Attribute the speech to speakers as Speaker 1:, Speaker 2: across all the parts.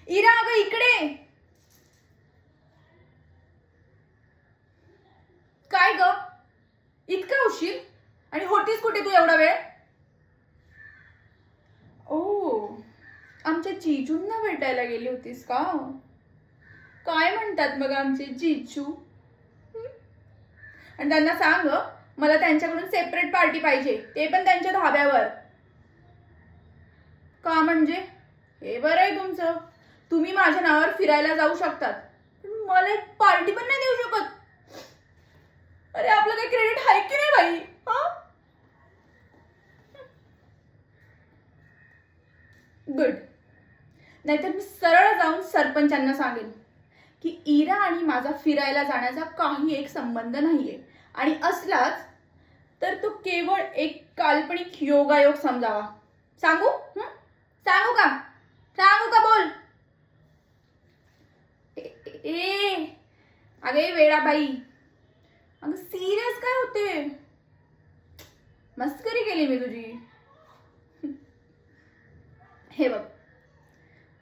Speaker 1: इरा अगं इकडे. काय ग, इतका उशीर? आणि होतीस कुठे तू एवढा वेळ? ओ, आमच्या जीजूंना भेटायला गेली होतीस का? काय म्हणतात मग आमचे जीजू? आणि त्यांना सांग मला त्यांच्याकडून सेपरेट पार्टी पाहिजे, ते पण त्यांच्या धाब्यावर. का म्हणजे? हे बरं आहे तुमचं, तुम्ही माझ्या नावावर फिरायला जाऊ शकतात, पण मला एक पार्टी पण नाही देऊ शकत. अरे आपलं काही क्रेडिट आहे की नाही बाई? गुड. नाहीतर मी सरळ जाऊन सरपंचांना सांगेन की इरा आणि माझा फिरायला जाण्याचा काही एक संबंध नाहीये, आणि असलाच तर तो केवळ एक काल्पनिक योगायोग समजावा. सांगू? सांगू का? सांगू का? बोल. ए अगे वेडाबाई, अगं सिरियस काय होते? मस्करी केली मी तुझी. हे बघ,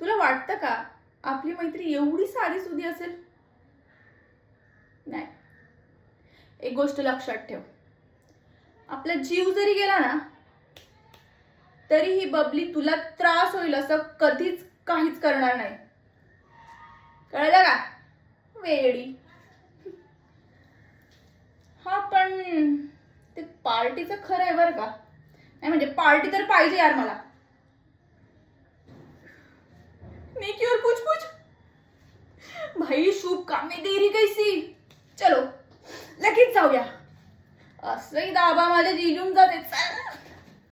Speaker 1: तुला वाटतं का आपली मैत्री एवढी साधी सुधी असेल? नाही. एक गोष्ट लक्षात ठेव, आपला जीव जरी गेला ना तरी ही बबली तुला त्रास होईल असं कधीच काहीच करणार नाही. कळलं का? वेडी. हा पण ते पार्टीचं खरं आहे बरं का? नाही म्हणजे पार्टी तर पाहिजे यार मला. नेकी और पूछ पूछ. भाई शुभ काम में देरी कैसी? चलो लगेच जाऊया. असंही दाबा माझ्या जीजून जाते.